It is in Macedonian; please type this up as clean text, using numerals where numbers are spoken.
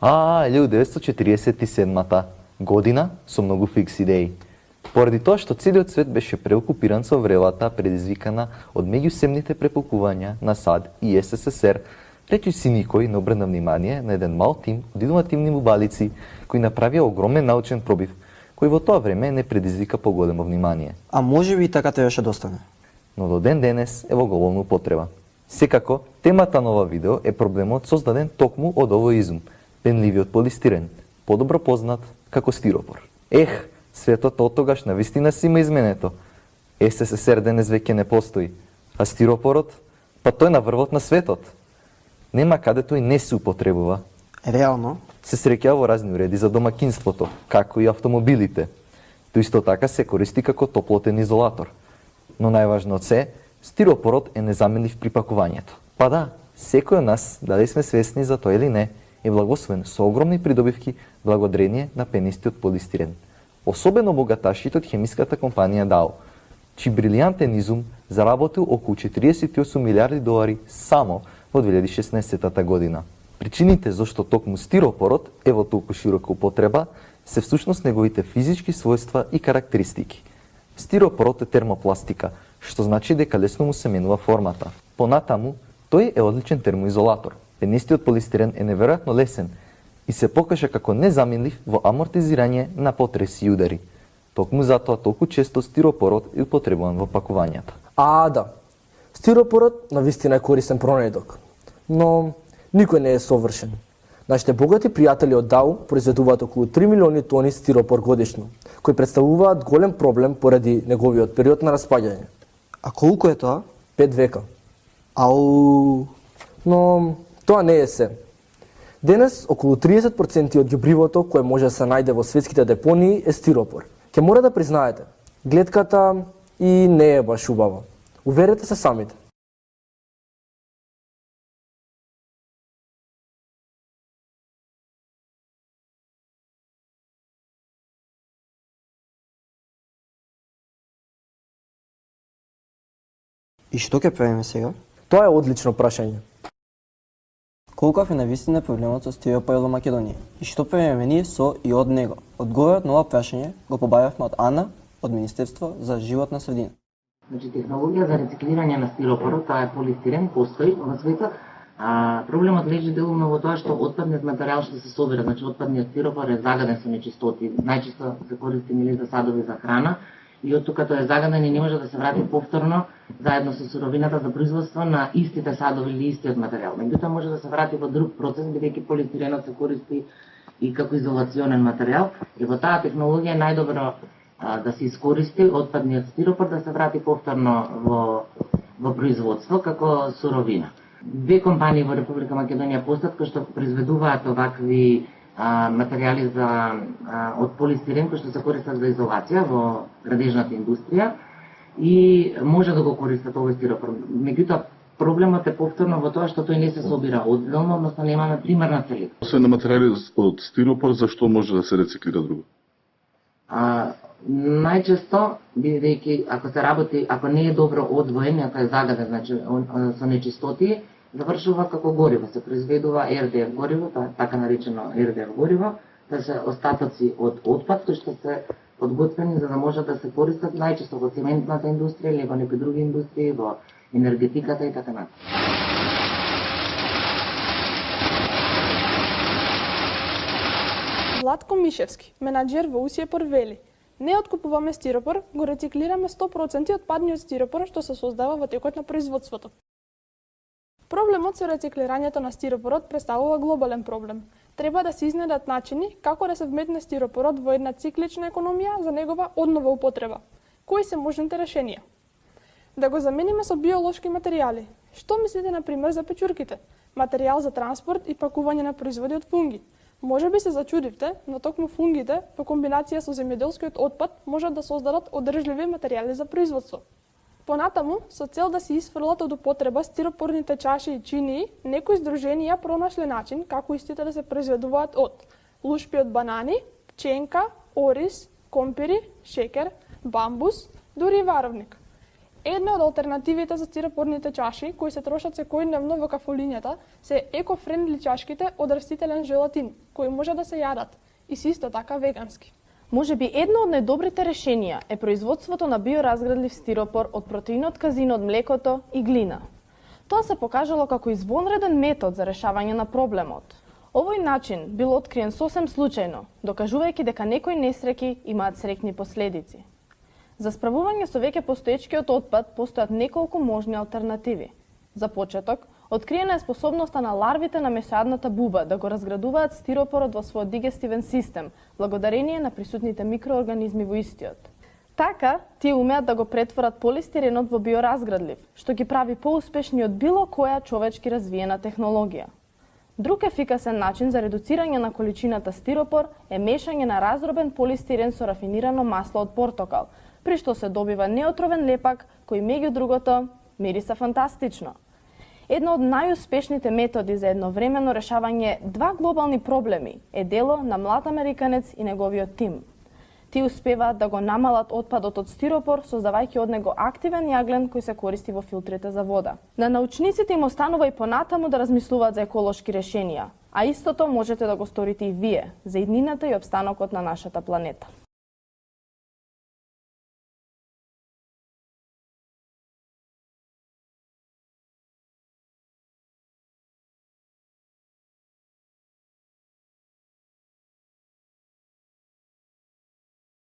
1947 година со многу фикс идеи. Поради тоа што целиот свет беше преокупиран со врелата предизвикана од меѓусебните препукувања на САД и СССР, речиси никој не обрна внимание на еден мал тим од иновативни мубалици кои направија огромен научен пробив, кој во тоа време не предизвика поголемо внимание. А може би така требаше да остане. Но до ден денес е во големна употреба. Секако, темата на ова видео е проблемот создаден токму од овој изум, пенливиот полистирен, подобро познат како стиропор. Светот од тогаш навистина си има изменето. СССР денес веќе не постои, а стиропорот, па тој на врвот на светот. Нема каде тој не се употребува. Реално? Се среќава во разни уреди за домакинството, како и автомобилите. Тој исто така се користи како топлотен изолатор. Но најважно од се, стиропорот е незаменлив при пакувањето. Па да, секој од нас, дали сме свесни за тоа или не, е благословен со огромни придобивки благодарение на пенистиот полистирен. Особено богаташите од хемиската компанија Dow, чиј брилијантен изум заработил околу 48 милиарди долари само во 2016 година. Причините зашто токму стиропорот е во толку широка употреба се всушност неговите физички својства и карактеристики. Стиропорот е термопластика, што значи дека лесно му се менува формата. Понатаму, тој е одличен термоизолатор. Пенистиот полистирен е неверојатно лесен и се покажа како незаменлив во амортизирање на потреси и удари. Токму затоа толку често стиропорот е употребуван во пакувањата. Да. Стиропорот навистина е користен пронедок, но никој не е совршен. Нашите богати пријатели од Dow произведуваат околу 3 милиони тони стиропор годишно, кои представуваат голем проблем поради неговиот период на распаѓање. А колку е тоа? 5 века. Ау! Но тоа не е се. Денес, околу 30% од ѓубривото кое може да се најде во светските депонии е стиропор. Ке мора да признаете, гледката и не е баш убава. Уверете се самите. И што ќе правиме сега? Тоа е одлично прашање. Колкав е навистина проблемот со стиропорот во Македонија и што правиме ние со и од него? Одговорот на ова прашање го побавивме од Ана од Министерство за животна средина. Значи, технологија за рециклирање на стиропорот, тоа е полистирен, постои во светот. Проблемот лежи делумно во тоа што отпадниот материјал што се собира, значи отпадниот стиропор е загаден со нечистоти. Најчесто се користи нели за садови за храна и од тука тоа е загаден и не може да се врати повторно заедно со суровината за производство на истите садови или истиот материјал. Меѓутоа може да се врати во друг процес, бидејќи полистиренот се користи и како изолационен материјал. И во таа технологија е најдобро да се искористи отпадниот стиропор да се врати повторно во производство како суровина. Две компании во Република Македонија постојат кои што произведуваат овакви материјали од полистирен кои што се користат за изолација во градежната индустрија и може да го користат овој стиропор. Меѓутоа проблемот е повторно во тоа што тој не се собира одделно, односно немаме примерна селекција. Освен на материјали од стиропор, зашто може да се рециклира друго? Најчесто, бидејќи ако се работи, ако не е добро одвоен, ако е загаден, значи со нечистоти, завршува како гориво, се произведува РДФ гориво, така наречено РДФ гориво, тоа се остатоци од отпад кои што се подготвени за да можат да се користат најчесто во цементната индустрија или во некои други индустрии, во енергетиката и така натаму. Владко Мишевски, менаџер во Усиепор вели: не откупуваме стиропор, го рециклираме 100% отпадниот стиропор што се создава во текот на производството. Проблемот со рециклирањето на стиропорот представува глобален проблем. Треба да се изнедат начини како да се вметне стиропорот во една циклична економија за негова однова употреба. Кои се можните решенија? Да го замениме со биолошки материјали. Што мислите на пример за печурките? Материјал за транспорт и пакување на производи од фунги. Може би се зачудивте, но токму фунгите во комбинација со земјоделскиот отпад можат да создадат одржливи материјали за производство. Понатаму, со цел да се исфрлат од употреба стиропорните чаши и чинии, некои здруженија пронашле начин како истите да се произведуваат од лушпи од банани, пченка, ориз, компири, шекер, бамбус, дури и варовник. Една од алтернативите за стиропорните чаши, кои се трошат секојдневно во кафулињата, се еко-френдли чашките од растителен желатин, кои може да се јадат и се исто така вегански. Можеби едно од најдобрите решенија е производството на биоразградлив стиропор од протеинот казин од млекото и глина. Тоа се покажало како извонреден метод за решавање на проблемот. Овој начин бил откриен сосем случајно, докажувајќи дека некои несреќи имаат среќни последици. За справување со веќе постоечкиот отпад постојат неколку можни алтернативи. За почеток, откриена е способноста на ларвите на месојадната буба да го разградуваат стиропорот во својот дигестивен систем, благодарение на присутните микроорганизми во истиот. Така, тие умеат да го претворат полистиренот во биоразградлив, што ги прави поуспешни од било која човечки развиена технологија. Друг ефикасен начин за редуцирање на количината стиропор е мешање на разробен полистирен со рафинирано масло од портокал, при што се добива неотровен лепак кој меѓу другото мириса фантастично. Една од најуспешните методи за едновремено решавање два глобални проблеми е дело на млад американец и неговиот тим. Тие успеваат да го намалат отпадот од стиропор, создавајќи од него активен јаглен кој се користи во филтрите за вода. На научниците им останува и понатаму да размислуваат за еколошки решенија, а истото можете да го сторите и вие за иднината и опстанокот на нашата планета.